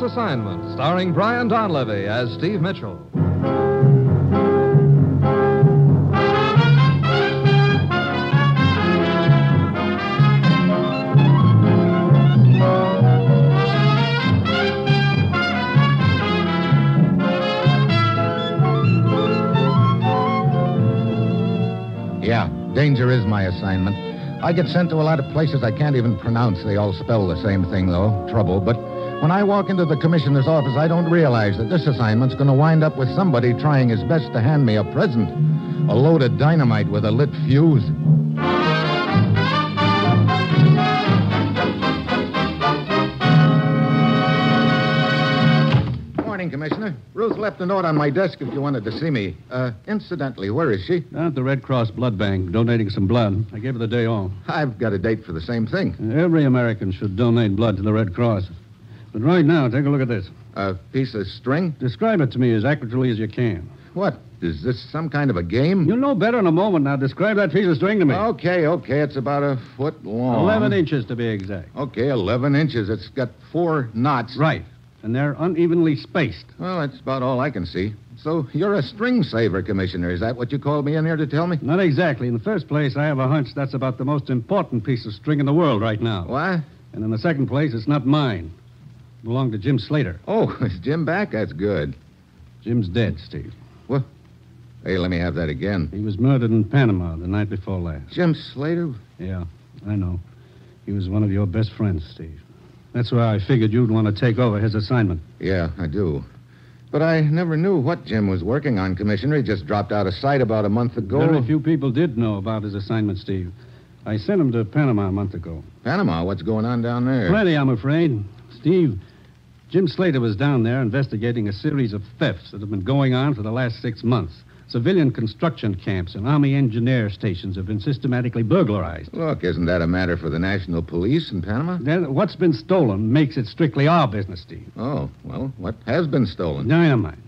Dangerous Assignment, starring Brian Donlevy as Steve Mitchell. Yeah, danger is my assignment. I get sent to a lot of places I can't even pronounce. They all spell the same thing, though, trouble. But when I walk into the commissioner's office, I don't realize that this assignment's going to wind up with somebody trying his best to hand me a present. A load of dynamite with a lit fuse. Morning, Commissioner. Ruth left a note on my desk if you wanted to see me. Incidentally, where is she? Down at the Red Cross Blood Bank, donating some blood. I gave her the day off. I've got a date for the same thing. Every American should donate blood to the Red Cross. But right now, take a look at this. A piece of string? Describe it to me as accurately as you can. What? Is this some kind of a game? You'll know better in a moment. Now, describe that piece of string to me. Okay. It's about a foot long. 11 inches, to be exact. Okay, 11 inches. It's got 4 knots. Right. And they're unevenly spaced. Well, that's about all I can see. So you're a string saver, Commissioner. Is that what you called me in here to tell me? Not exactly. In the first place, I have a hunch that's about the most important piece of string in the world right now. What? And in the second place, it's not mine. It belonged to Jim Slater. Oh, is Jim back? That's good. Jim's dead, Steve. What? Hey, let me have that again. He was murdered in Panama the night before last. Jim Slater? Yeah, I know. He was one of your best friends, Steve. That's why I figured you'd want to take over his assignment. Yeah, I do. But I never knew what Jim was working on, Commissioner. He just dropped out of sight about a month ago. Very few people did know about his assignment, Steve. I sent him to Panama a month ago. Panama? What's going on down there? Plenty, I'm afraid. Steve, Jim Slater was down there investigating a series of thefts that have been going on for the last 6 months. Civilian construction camps and Army engineer stations have been systematically burglarized. Look, isn't that a matter for the National Police in Panama? Then what's been stolen makes it strictly our business, Steve. Oh, well, what has been stolen? Dynamite.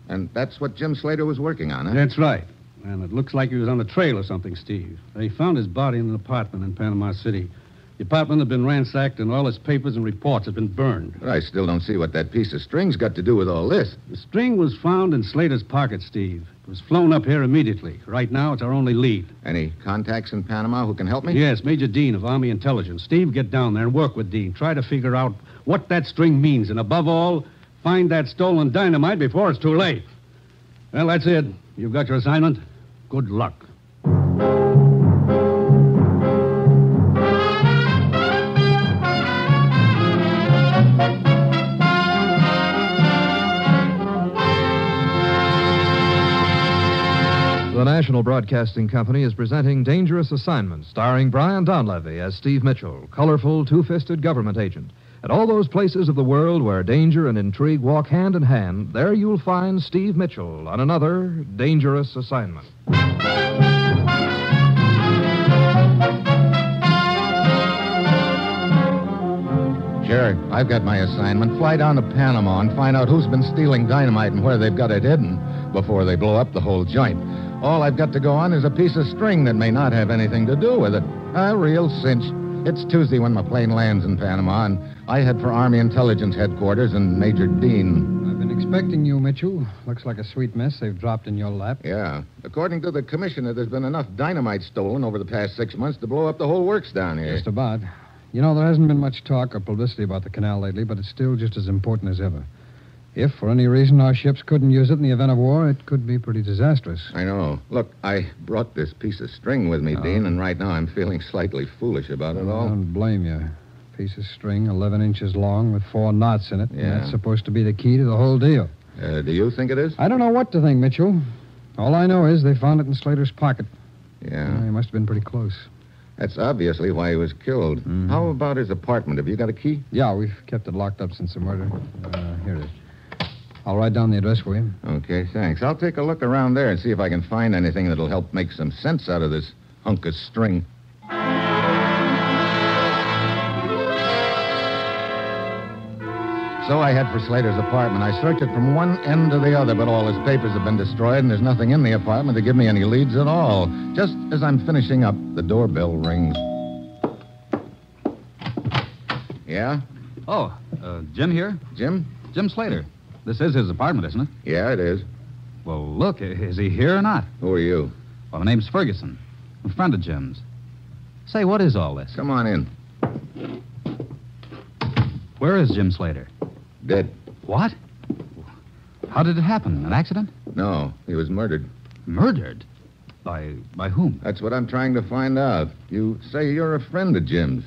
And that's what Jim Slater was working on, huh? That's right. And it looks like he was on the trail or something, Steve. They found his body in an apartment in Panama City. The apartment had been ransacked and all his papers and reports had been burned. But I still don't see what that piece of string's got to do with all this. The string was found in Slater's pocket, Steve. It was flown up here immediately. Right now, it's our only lead. Any contacts in Panama who can help me? Yes, Major Dean of Army Intelligence. Steve, get down there and work with Dean. Try to figure out what that string means. And above all, find that stolen dynamite before it's too late. Well, that's it. You've got your assignment. Good luck. The National Broadcasting Company is presenting Dangerous Assignment, starring Brian Donlevy as Steve Mitchell, colorful, two-fisted government agent. At all those places of the world where danger and intrigue walk hand in hand, there you'll find Steve Mitchell on another Dangerous Assignment. Sure, I've got my assignment. Fly down to Panama and find out who's been stealing dynamite and where they've got it hidden before they blow up the whole joint. All I've got to go on is a piece of string that may not have anything to do with it. A real cinch. It's Tuesday when my plane lands in Panama, and I head for Army Intelligence Headquarters and Major Dean. I've been expecting you, Mitchell. Looks like a sweet mess they've dropped in your lap. Yeah. According to the commissioner, there's been enough dynamite stolen over the past 6 months to blow up the whole works down here. Just about. You know, there hasn't been much talk or publicity about the canal lately, but it's still just as important as ever. If, for any reason, our ships couldn't use it in the event of war, it could be pretty disastrous. I know. Look, I brought this piece of string with me, Dean, and right now I'm feeling slightly foolish about it all. I don't blame you. Piece of string, 11 inches long with 4 knots in it. Yeah. And that's supposed to be the key to the whole deal. Do you think it is? I don't know what to think, Mitchell. All I know is they found it in Slater's pocket. Yeah. He must have been pretty close. That's obviously why he was killed. Mm-hmm. How about his apartment? Have you got a key? Yeah, we've kept it locked up since the murder. Here it is. I'll write down the address for you. Okay, thanks. I'll take a look around there and see if I can find anything that'll help make some sense out of this hunk of string. So I head for Slater's apartment. I search it from one end to the other, but all his papers have been destroyed, and there's nothing in the apartment to give me any leads at all. Just as I'm finishing up, the doorbell rings. Yeah? Oh, Jim here? Jim? Jim Slater. This is his apartment, isn't it? Yeah, it is. Well, look, is he here or not? Who are you? Well, my name's Ferguson. I'm a friend of Jim's. Say, what is all this? Come on in. Where is Jim Slater? Dead. What? How did it happen? An accident? No, he was murdered. Murdered? By whom? That's what I'm trying to find out. You say you're a friend of Jim's.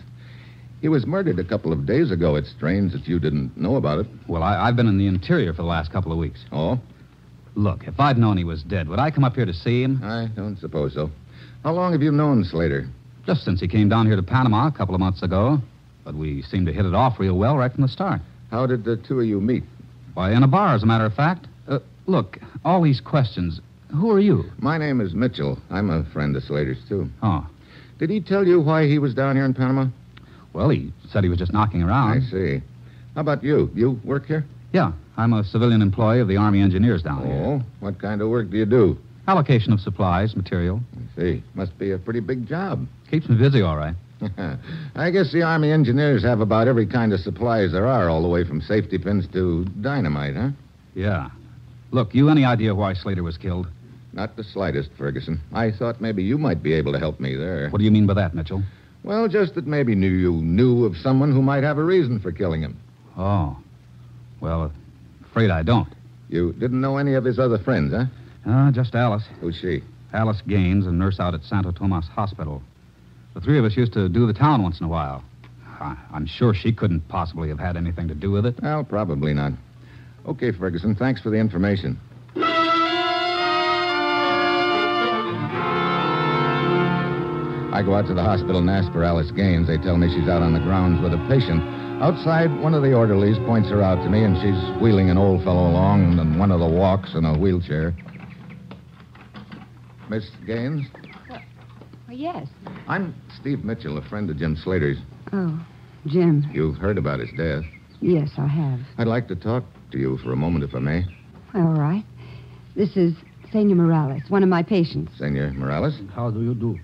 He was murdered a couple of days ago. It's strange that you didn't know about it. Well, I've been in the interior for the last couple of weeks. Oh? Look, if I'd known he was dead, would I come up here to see him? I don't suppose so. How long have you known Slater? Just since he came down here to Panama a couple of months ago. But we seemed to hit it off real well right from the start. How did the two of you meet? Why, in a bar, as a matter of fact. Look, all these questions. Who are you? My name is Mitchell. I'm a friend of Slater's, too. Oh. Did he tell you why he was down here in Panama? Well, he said he was just knocking around. I see. How about you? You work here? Yeah, I'm a civilian employee of the Army Engineers down here. Oh, what kind of work do you do? Allocation of supplies, material. I see. Must be a pretty big job. Keeps me busy, all right. I guess the Army Engineers have about every kind of supplies there are, all the way from safety pins to dynamite, huh? Yeah. Look, you any idea why Slater was killed? Not the slightest, Ferguson. I thought maybe you might be able to help me there. What do you mean by that, Mitchell? Well, just that maybe you knew of someone who might have a reason for killing him. Oh. Well, afraid I don't. You didn't know any of his other friends, huh? Just Alice. Who's she? Alice Gaines, a nurse out at Santo Tomas Hospital. The three of us used to do the town once in a while. I'm sure she couldn't possibly have had anything to do with it. Well, probably not. Okay, Ferguson, thanks for the information. I go out to the hospital and ask for Alice Gaines. They tell me she's out on the grounds with a patient. Outside, one of the orderlies points her out to me, and she's wheeling an old fellow along and one of the walks in a wheelchair. Miss Gaines? Well, yes. I'm Steve Mitchell, a friend of Jim Slater's. Oh, Jim. You've heard about his death. Yes, I have. I'd like to talk to you for a moment, if I may. All right. This is Senor Morales, one of my patients. Senor Morales? How do you do?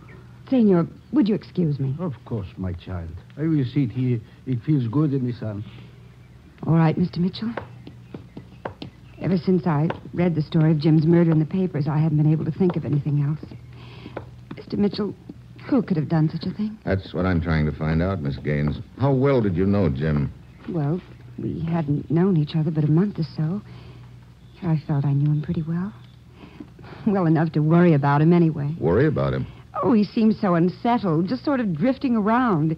Senor, would you excuse me? Of course, my child. I will sit here. It feels good in the sun. All right, Mr. Mitchell. Ever since I read the story of Jim's murder in the papers, I haven't been able to think of anything else. Mr. Mitchell, who could have done such a thing? That's what I'm trying to find out, Miss Gaines. How well did you know Jim? Well, we hadn't known each other but a month or so. I felt I knew him pretty well. Well enough to worry about him anyway. Worry about him? Oh, he seemed so unsettled, just sort of drifting around.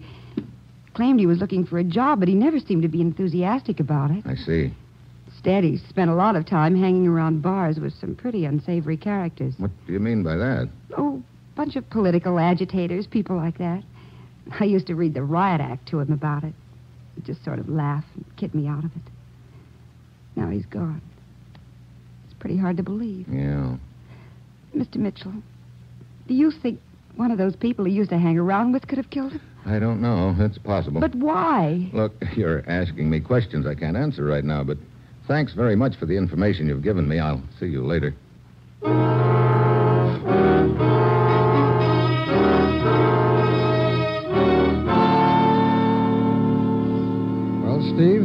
Claimed he was looking for a job, but he never seemed to be enthusiastic about it. I see. Instead, he spent a lot of time hanging around bars with some pretty unsavory characters. What do you mean by that? Oh, a bunch of political agitators, people like that. I used to read the riot act to him about it. He'd just sort of laugh and kid me out of it. Now he's gone. It's pretty hard to believe. Yeah. Mr. Mitchell, do you think one of those people he used to hang around with could have killed him? I don't know. It's possible. But why? Look, you're asking me questions I can't answer right now, but thanks very much for the information you've given me. I'll see you later. Well, Steve,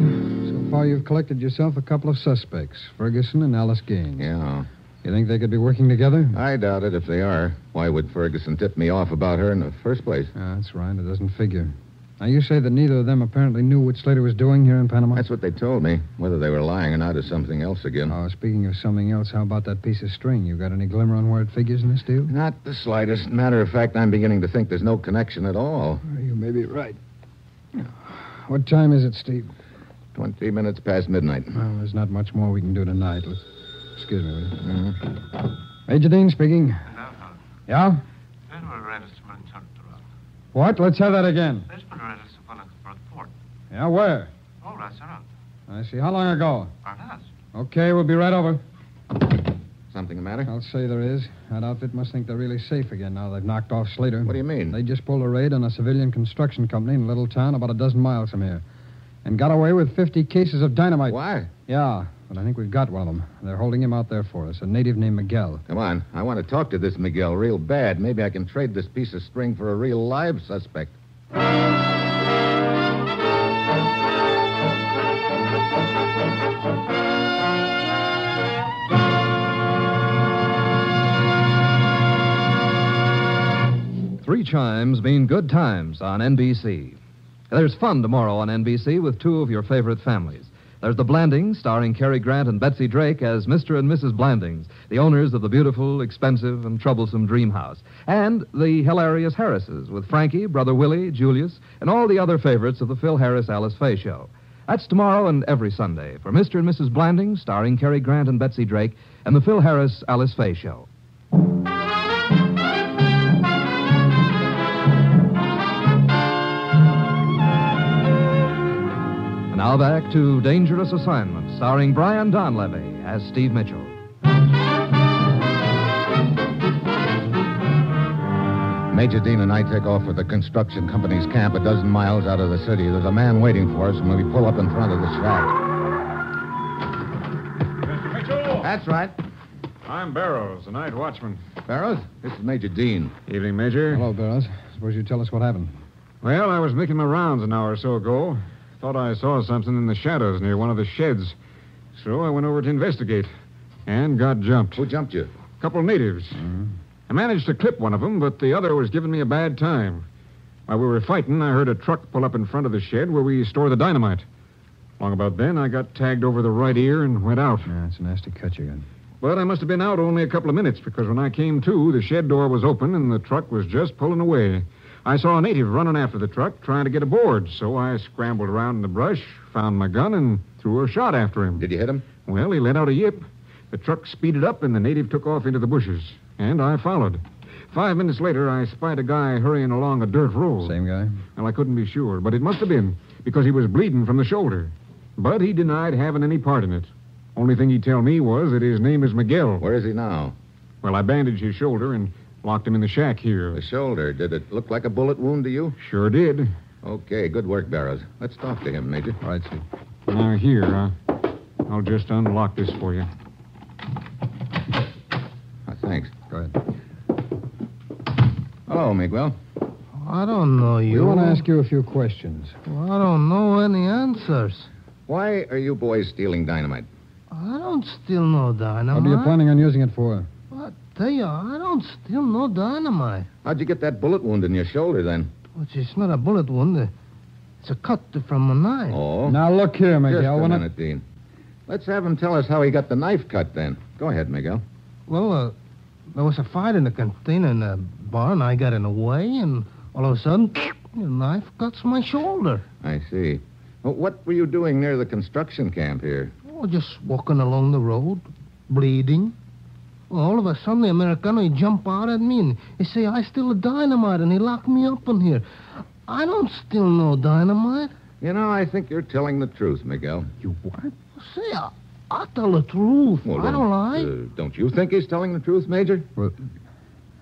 so far you've collected yourself a couple of suspects, Ferguson and Alice Gaines. Yeah. You think they could be working together? I doubt it if they are. Why would Ferguson tip me off about her in the first place? That's right. It doesn't figure. Now, you say that neither of them apparently knew what Slater was doing here in Panama? That's what they told me. Whether they were lying or not is something else again. Oh, speaking of something else, how about that piece of string? You got any glimmer on where it figures in this deal? Not the slightest. Matter of fact, I'm beginning to think there's no connection at all. You may be right. What time is it, Steve? 20 minutes past midnight. Well, there's not much more we can do tonight. Excuse me, will you? Mm-hmm. Major Dean speaking. Yeah? What? Let's have that again. Yeah, where? I see. How long ago? Okay, we'll be right over. Something the matter? I'll say there is. That outfit must think they're really safe again now they've knocked off Slater. What do you mean? They just pulled a raid on a civilian construction company in a little town about a dozen miles from here. And got away with 50 cases of dynamite. Why? Yeah, but I think we've got one of them. They're holding him out there for us, a native named Miguel. Come on. I want to talk to this Miguel real bad. Maybe I can trade this piece of string for a real live suspect. 3 chimes mean good times on NBC. There's fun tomorrow on NBC with 2 of your favorite families. There's The Blandings, starring Cary Grant and Betsy Drake as Mr. and Mrs. Blandings, the owners of the beautiful, expensive, and troublesome dream house. And the hilarious Harrises with Frankie, Brother Willie, Julius, and all the other favorites of the Phil Harris Alice Faye show. That's tomorrow and every Sunday for Mr. and Mrs. Blandings, starring Cary Grant and Betsy Drake, and the Phil Harris Alice Faye show. And now back to Dangerous Assignment, starring Brian Donlevy as Steve Mitchell. Major Dean and I take off for the construction company's camp 12 miles out of the city. There's a man waiting for us when we pull up in front of the shack. Mr. Mitchell! That's right. I'm Barrows, the night watchman. Barrows, this is Major Dean. Evening, Major. Hello, Barrows. Suppose you tell us what happened. Well, I was making my rounds an hour or so ago. Thought I saw something in the shadows near one of the sheds. So I went over to investigate and got jumped. Who jumped you? A couple of natives. I managed to clip one of them, but the other was giving me a bad time. While we were fighting, I heard a truck pull up in front of the shed where we store the dynamite. Long about then, I got tagged over the right ear and went out. Yeah, it's a nasty cut you got. But I must have been out only a couple of minutes, because when I came to, the shed door was open and the truck was just pulling away. I saw a native running after the truck, trying to get aboard, so I scrambled around in the brush, found my gun, and threw a shot after him. Did you hit him? Well, he let out a yip. The truck speeded up, and the native took off into the bushes. And I followed. 5 minutes later, I spied a guy hurrying along a dirt road. Same guy? Well, I couldn't be sure, but it must have been, because he was bleeding from the shoulder. But he denied having any part in it. Only thing he'd tell me was that his name is Miguel. Where is he now? Well, I bandaged his shoulder and locked him in the shack here. The shoulder. Did it look like a bullet wound to you? Sure did. Okay, good work, Barrows. Let's talk to him, Major. All right, Steve. Now, here, I'll just unlock this for you. Thanks. Go ahead. Hello, Miguel. I don't know you. We want to ask you a few questions. Well, I don't know any answers. Why are you boys stealing dynamite? I don't steal no dynamite. What are you planning on using it for? I tell you, I don't steal no dynamite. How'd you get that bullet wound in your shoulder, then? Which is not a bullet wound. It's a cut from a knife. Oh? Now, look here, Just Miguel. a when minute, Dean. Let's have him tell us how he got the knife cut, then. Go ahead, Miguel. Well, there was a fight in the canteen in the bar, and I got in the way, and all of a sudden, the knife cuts my shoulder. I see. Well, what were you doing near the construction camp here? Oh, just walking along the road, bleeding. Well, all of a sudden, the Americano, he jump out at me, and he say, I steal a dynamite, and he locked me up in here. I don't steal no dynamite. You know, I think you're telling the truth, Miguel. You what? Say, I tell the truth. Well, I don't lie. Don't you think he's telling the truth, Major? Well,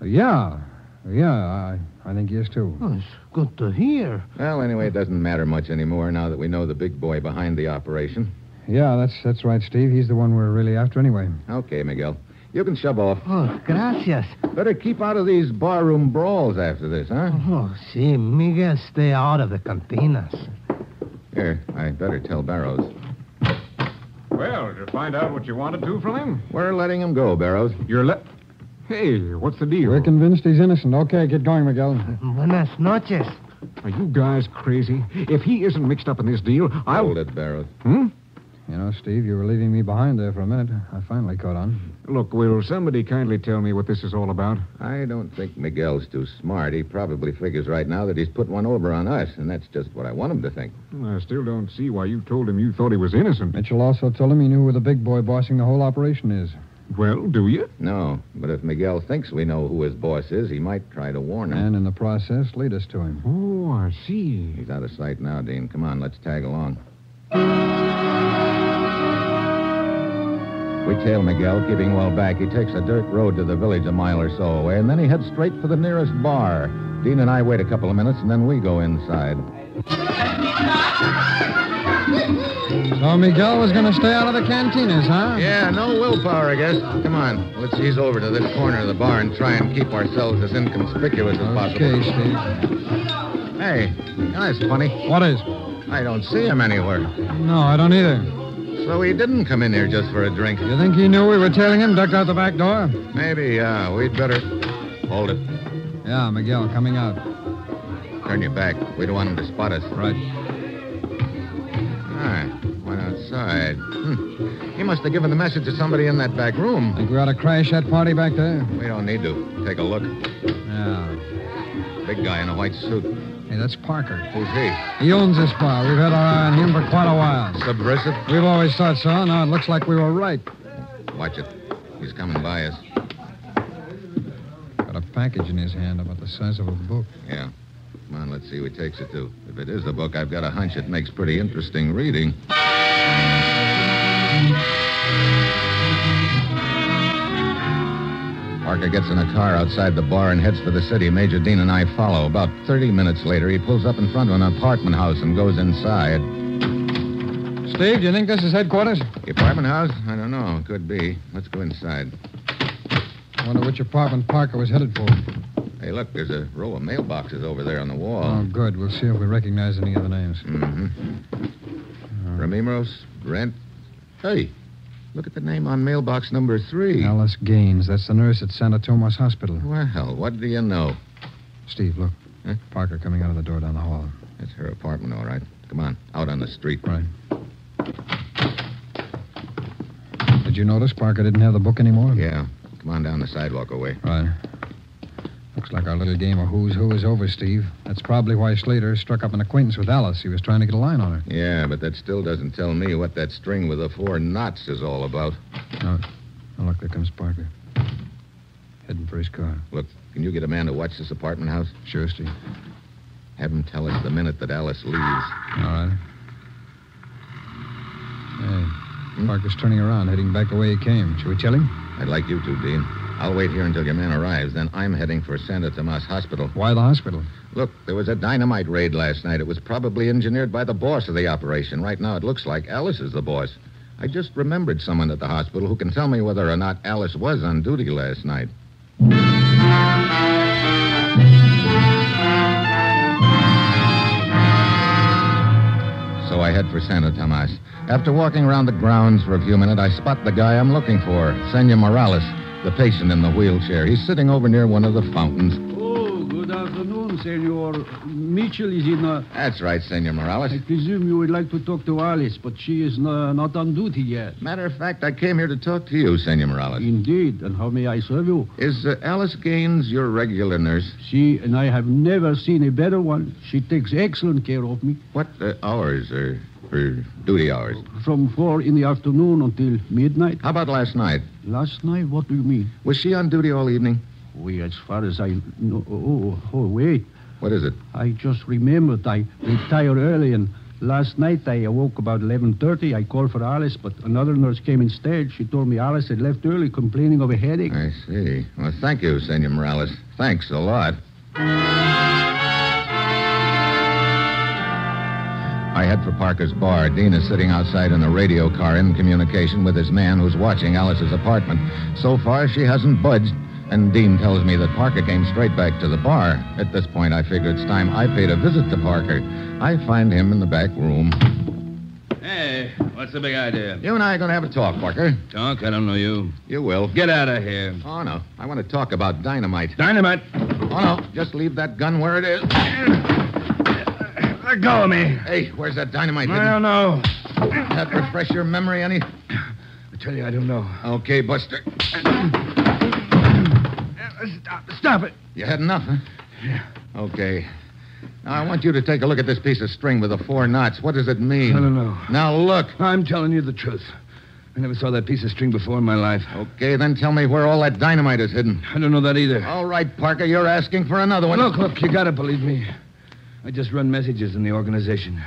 yeah. I think he is, too. Oh, it's good to hear. Well, anyway, it doesn't matter much anymore now that we know the big boy behind the operation. Yeah, that's right, Steve. He's the one we're really after anyway. Okay, Miguel. You can shove off. Oh, gracias. Better keep out of these barroom brawls after this, huh? Oh, see, Miguel, stay out of the cantinas. Here, I better tell Barrows. Well, did you find out what you wanted to from him? We're letting him go, Barrows. Hey, what's the deal? We're convinced he's innocent. Okay, get going, Miguel. Buenas noches. Are you guys crazy? If he isn't mixed up in this deal, I'll... Hold it, Barrows. You know, Steve, you were leaving me behind there for a minute. I finally caught on. Look, will somebody kindly tell me what this is all about? I don't think Miguel's too smart. He probably figures right now that he's put one over on us, and that's just what I want him to think. I still don't see why you told him you thought he was innocent. Mitchell also told him he knew who the big boy bossing the whole operation is. Well, do you? No, but if Miguel thinks we know who his boss is, he might try to warn him. And in the process, lead us to him. Oh, I see. He's out of sight now, Dean. Come on, let's tag along. We tail Miguel, keeping well back. He takes a dirt road to the village a mile or so away, and then he heads straight for the nearest bar. Dean and I wait a couple of minutes, and then we go inside. So Miguel was going to stay out of the cantinas, huh? Yeah, no willpower, I guess. Come on, let's ease over to this corner of the bar and try and keep ourselves as inconspicuous as possible. Okay, Steve. Hey, that's funny. What is? I don't see him anywhere. No, I don't either. So he didn't come in here just for a drink. You think he knew we were tailing him, ducked out the back door? Maybe, we'd better... Hold it. Yeah, Miguel, coming out. Turn your back. We don't want him to spot us. Right. Went outside. He must have given the message to somebody in that back room. Think we ought to crash that party back there? We don't need to. Take a look. Yeah. Big guy in a white suit. Hey, that's Parker. Who's he? He owns this bar. We've had our eye on him for quite a while. Subversive? We've always thought so. Now it looks like we were right. Watch it. He's coming by us. Got a package in his hand about the size of a book. Yeah. Come on, let's see who he takes it to. If it is a book, I've got a hunch it makes pretty interesting reading. Parker gets in a car outside the bar and heads for the city. Major Dean and I follow. About 30 minutes later, he pulls up in front of an apartment house and goes inside. Steve, do you think this is headquarters? The apartment house? I don't know. Could be. Let's go inside. I wonder which apartment Parker was headed for. Hey, look, there's a row of mailboxes over there on the wall. Oh, good. We'll see if we recognize any of the names. Ramimos, Brent. Hey, look at the name on mailbox number 3. Alice Gaines. That's the nurse at Santa Tomas Hospital. Well, what do you know? Steve, look. Huh? Parker coming out of the door down the hall. That's her apartment, all right. Come on, out on the street. Right. Did you notice Parker didn't have the book anymore? Yeah. Come on down the sidewalk away. Right. Looks like our little game of who's who is over, Steve. That's probably why Slater struck up an acquaintance with Alice. He was trying to get a line on her. Yeah, but that still doesn't tell me what that string with the 4 knots is all about. Oh, look, there comes Parker. Heading for his car. Look, can you get a man to watch this apartment house? Sure, Steve. Have him tell us the minute that Alice leaves. All right. Hey, Parker's turning around, heading back the way he came. Shall we tell him? I'd like you to, Dean. I'll wait here until your man arrives. Then I'm heading for Santa Tomas Hospital. Why the hospital? Look, there was a dynamite raid last night. It was probably engineered by the boss of the operation. Right now, it looks like Alice is the boss. I just remembered someone at the hospital who can tell me whether or not Alice was on duty last night. So I head for Santa Tomas. After walking around the grounds for a few minutes, I spot the guy I'm looking for, Senor Morales, the patient in the wheelchair. He's sitting over near one of the fountains. Oh, good afternoon, Senor. Mitchell is in a... That's right, Senor Morales. I presume you would like to talk to Alice, but she is not on duty yet. Matter of fact, I came here to talk to you, Senor Morales. Indeed, and how may I serve you? Is Alice Gaines your regular nurse? She and I have never seen a better one. She takes excellent care of me. What hours are her duty hours? From 4 in the afternoon until midnight. How about last night? Last night? What do you mean? Was she on duty all evening? We, as far as I know... Oh, wait. What is it? I just remembered I retired early, and last night I awoke about 11:30. I called for Alice, but another nurse came instead. She told me Alice had left early complaining of a headache. I see. Well, thank you, Senor Morales. Thanks a lot. I head for Parker's bar. Dean is sitting outside in the radio car in communication with his man who's watching Alice's apartment. So far, she hasn't budged, and Dean tells me that Parker came straight back to the bar. At this point, I figure it's time I paid a visit to Parker. I find him in the back room. Hey, what's the big idea? You and I are going to have a talk, Parker. Talk? I don't know you. You will. Get out of here. Oh, no. I want to talk about dynamite. Dynamite? Oh, no. Just leave that gun where it is. Let go of me. Hey, where's that dynamite? I don't know. That refresh your memory any? I tell you, I don't know. Okay, Buster. Stop it. You had enough, huh? Yeah. Okay. Now, I want you to take a look at this piece of string with the 4 knots. What does it mean? I don't know. Now, look. I'm telling you the truth. I never saw that piece of string before in my life. Okay, then tell me where all that dynamite is hidden. I don't know that either. All right, Parker, you're asking for another one. Look, you gotta believe me. I just run messages in the organization.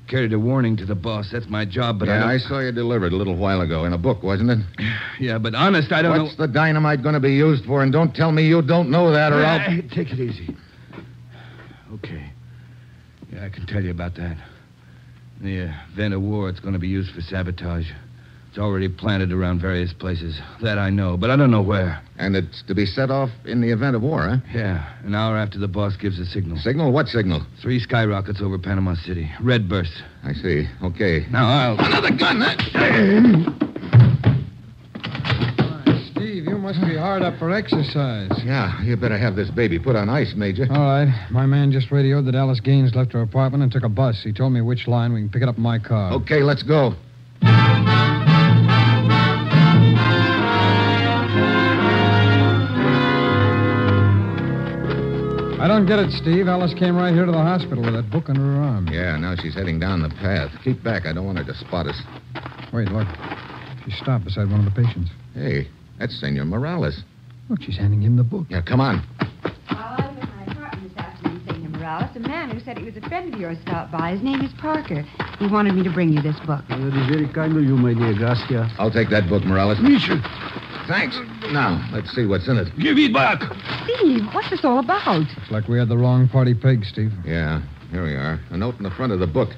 Carried a warning to the boss. That's my job, but I saw you deliver it a little while ago in a book, wasn't it? Yeah, but honest, I don't know... What's the dynamite going to be used for? And don't tell me you don't know that, or I'll... Take it easy. Okay. Yeah, I can tell you about that. In the event of war, it's going to be used for sabotage. It's already planted around various places. That I know, but I don't know where. And it's to be set off in the event of war, huh? Yeah, an hour after the boss gives the signal. Signal? What signal? 3 skyrockets over Panama City. Red burst. I see. Okay. Now, I'll... Another gun, huh? Steve, you must Must be hard up for exercise. Yeah, you better have this baby put on ice, Major. All right. My man just radioed that Alice Gaines left her apartment and took a bus. He told me which line. We can pick it up in my car. Okay, let's go. I don't get it, Steve. Alice came right here to the hospital with that book under her arm. Yeah, now she's heading down the path. Keep back. I don't want her to spot us. Wait, look. She stopped beside one of the patients. Hey, that's Senor Morales. Look, she's handing him the book. Yeah, come on. Well, I was at my apartment this afternoon, Senor Morales. A man who said he was a friend of yours stopped by. His name is Parker. He wanted me to bring you this book. That is very kind of you, my dear. Gracias. I'll take that book, Morales. Michel, Thanks. Now, let's see what's in it. give it back. Steve, what's this all about? Looks like we had the wrong party pegged, Steve. Yeah, here we are. A note in the front of the book.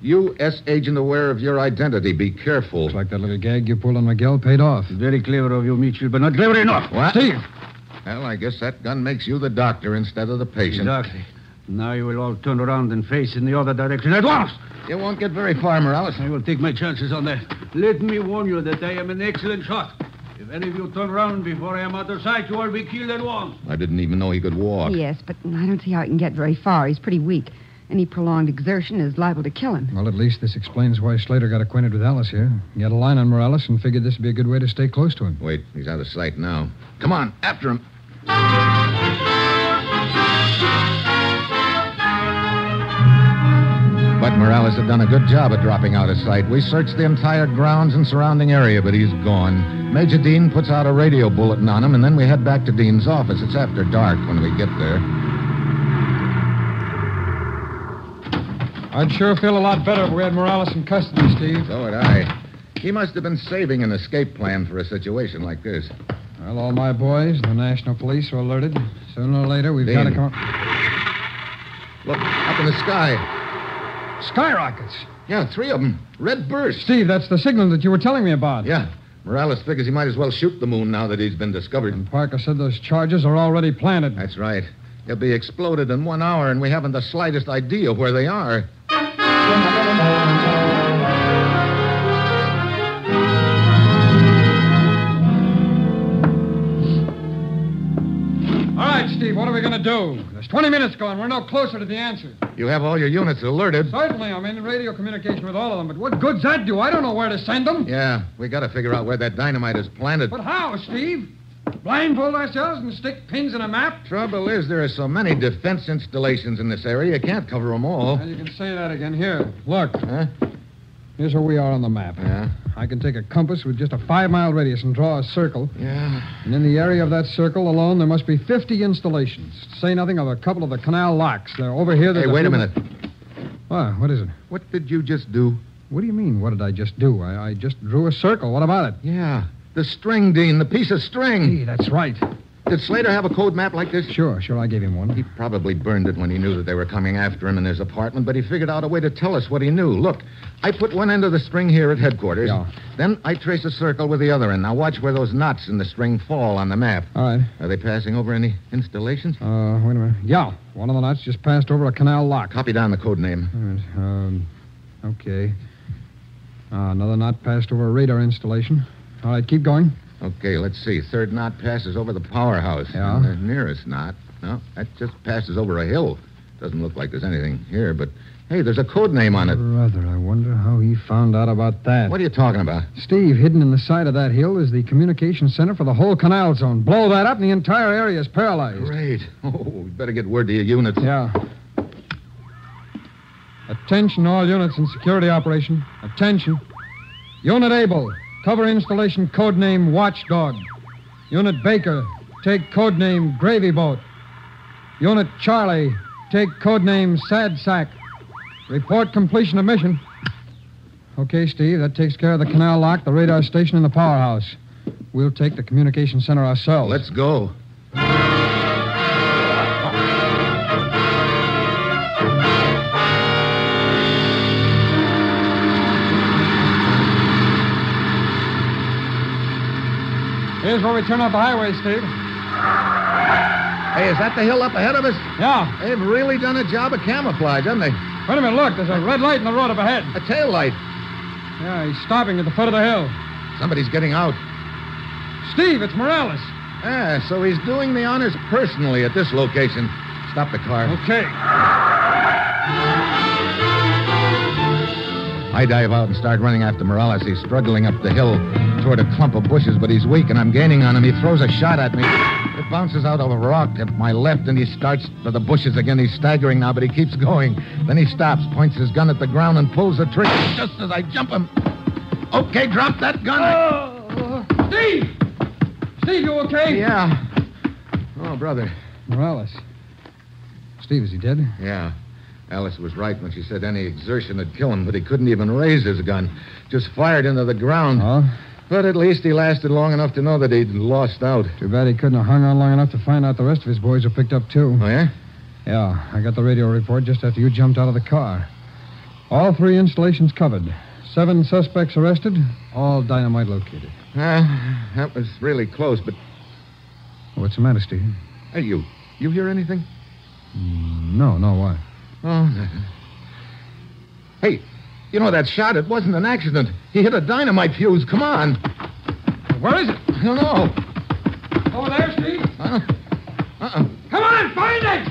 U.S. agent aware of your identity. Be careful. Looks like that little gag you pulled on Miguel paid off. Very clever of you, Mitchell, but not clever enough. What? Steve! Well, I guess that gun makes you the doctor instead of the patient. Exactly. Now you will all turn around and face in the other direction at once. You won't get very far, Morales. I will take my chances on that. Let me warn you that I am an excellent shot. If any of you turn around before I am out of sight, you will be killed at once. I didn't even know he could walk. Yes, but I don't see how he can get very far. He's pretty weak. Any prolonged exertion is liable to kill him. Well, at least this explains why Slater got acquainted with Alice here. He had a line on Morales and figured this would be a good way to stay close to him. Wait, he's out of sight now. Come on, after him. But Morales had done a good job of dropping out of sight. We searched the entire grounds and surrounding area, but he's gone. Major Dean puts out a radio bulletin on him, and then we head back to Dean's office. It's after dark when we get there. I'd sure feel a lot better if we had Morales in custody, Steve. So would I. He must have been saving an escape plan for a situation like this. Well, all my boys, the National Police, are alerted. Sooner or later, we've got to Dean. come... Look, up in the sky. Skyrockets! Yeah, 3 of them. Red burst. Steve, that's the signal that you were telling me about. Yeah. Morales figures he might as well shoot the moon now that he's been discovered. And Parker said those charges are already planted. That's right. They'll be exploded in 1 hour, and we haven't the slightest idea where they are. All right, Steve, what are we going to do? There's 20 minutes gone. We're no closer to the answer. You have all your units alerted. Certainly, I'm in radio communication with all of them, but what good's that do? I don't know where to send them. Yeah, we got to figure out where that dynamite is planted. But how, Steve? Blindfold ourselves and stick pins in a map? Trouble is, there are so many defense installations in this area, you can't cover them all. Well, you can say that again. Here, look. Huh? Here's where we are on the map. Yeah? I can take a compass with just a 5-mile radius and draw a circle. Yeah. And in the area of that circle alone, there must be 50 installations. Say nothing of a couple of the Canal locks. They're over here. Hey, wait a minute. What is it? What did you just do? What do you mean, what did I just do? I just drew a circle. What about it? Yeah. The string, Dean. The piece of string. Hey, that's right. Did Slater have a code map like this? Sure, I gave him one. He probably burned it when he knew that they were coming after him in his apartment, but he figured out a way to tell us what he knew. Look, I put one end of the string here at headquarters. Yeah. Then I trace a circle with the other end. Now watch where those knots in the string fall on the map. All right. Are they passing over any installations? Wait a minute. Yeah, one of the knots just passed over a canal lock. Copy down the code name. All right. Okay. Another knot passed over a radar installation. All right, keep going. Okay, let's see. Third knot passes over the powerhouse. Yeah? And the nearest knot. No, that just passes over a hill. Doesn't look like there's anything here, but hey, there's a code name on it. Brother, I wonder how he found out about that. What are you talking about? Steve, hidden in the side of that hill is the communication center for the whole canal zone. Blow that up and the entire area is paralyzed. Great. Oh, we better get word to your units. Yeah. Attention, all units in security operation. Attention. Unit Able, cover installation code name Watchdog. Unit Baker, take code name Gravy Boat. Unit Charlie, take code name Sad Sack. Report completion of mission. Okay, Steve, that takes care of the canal lock, the radar station, and the powerhouse. We'll take the communication center ourselves. Let's go. Here's where we turn off the highway, Steve. Hey, is that the hill up ahead of us? Yeah. They've really done a job of camouflage, haven't they? Wait a minute, look. There's a red light in the road up ahead. A tail light. Yeah, he's stopping at the foot of the hill. Somebody's getting out. Steve, it's Morales. Ah, so he's doing the honors personally at this location. Stop the car. Okay. I dive out and start running after Morales. He's struggling up the hill toward a clump of bushes, but he's weak, and I'm gaining on him. He throws a shot at me. It bounces out of a rock at my left, and he starts for the bushes again. He's staggering now, but he keeps going. Then he stops, points his gun at the ground, and pulls the trigger just as I jump him. Okay, drop that gun. Steve! Steve, you okay? Yeah. Oh, brother. Morales. Steve, is he dead? Yeah. Alice was right when she said any exertion would kill him, but he couldn't even raise his gun. Just fired into the ground. Oh? But at least he lasted long enough to know that he'd lost out. Too bad he couldn't have hung on long enough to find out the rest of his boys were picked up, too. Oh, yeah? Yeah, I got the radio report just after you jumped out of the car. All 3 installations covered. 7 suspects arrested, all dynamite located. That was really close, but... What's the matter, Steve? Hey, you hear anything? No, why? Oh, nothing. Hey, you know that shot? It wasn't an accident. He hit a dynamite fuse. Come on. Where is it? I don't know. Over there, Steve? Come on, find it!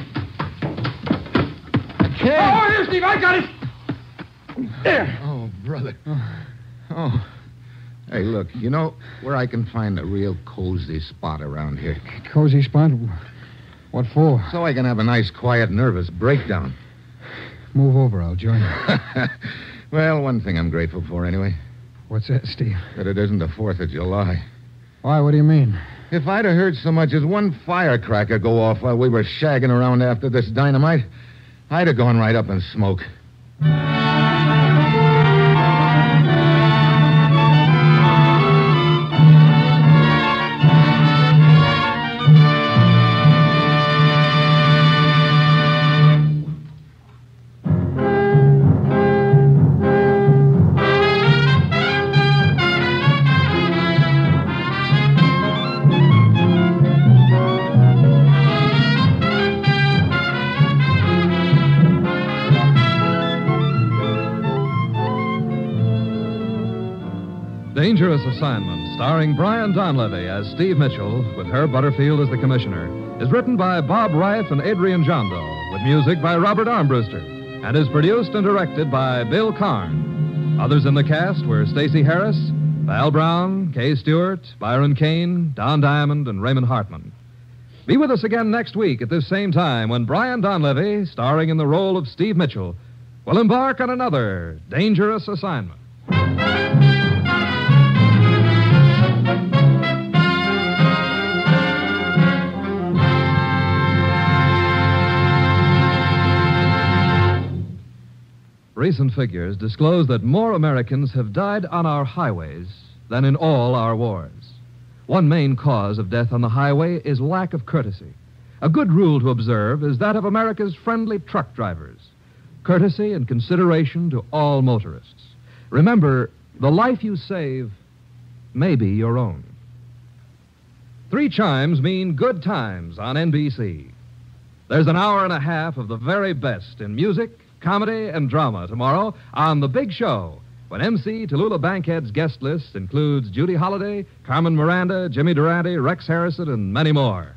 I can't. Oh, here, Steve, I got it. There. Oh, brother. Oh. Hey, look, you know where I can find a real cozy spot around here? Cozy spot? What for? So I can have a nice, quiet, nervous breakdown. Move over, I'll join you. Well, one thing I'm grateful for, anyway. What's that, Steve? That it isn't the 4th of July. Why, what do you mean? If I'd have heard so much as one firecracker go off while we were shagging around after this dynamite, I'd have gone right up in smoke. Dangerous Assignment, starring Brian Donlevy as Steve Mitchell, with Herb Butterfield as the commissioner, is written by Bob Reif and Adrian Jondo, with music by Robert Armbruster, and is produced and directed by Bill Karn. Others in the cast were Stacey Harris, Val Brown, Kay Stewart, Byron Kane, Don Diamond, and Raymond Hartman. Be with us again next week at this same time when Brian Donlevy, starring in the role of Steve Mitchell, will embark on another Dangerous Assignment. Recent figures disclose that more Americans have died on our highways than in all our wars. One main cause of death on the highway is lack of courtesy. A good rule to observe is that of America's friendly truck drivers. Courtesy and consideration to all motorists. Remember, the life you save may be your own. 3 chimes mean good times on NBC. There's an hour and a half of the very best in music, comedy, and drama tomorrow on The Big Show, when MC Tallulah Bankhead's guest list includes Judy Holliday, Carmen Miranda, Jimmy Durante, Rex Harrison, and many more.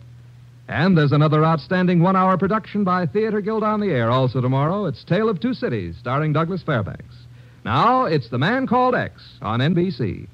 And there's another outstanding 1-hour production by Theater Guild on the Air also tomorrow. It's Tale of Two Cities, starring Douglas Fairbanks. Now, it's The Man Called X on NBC.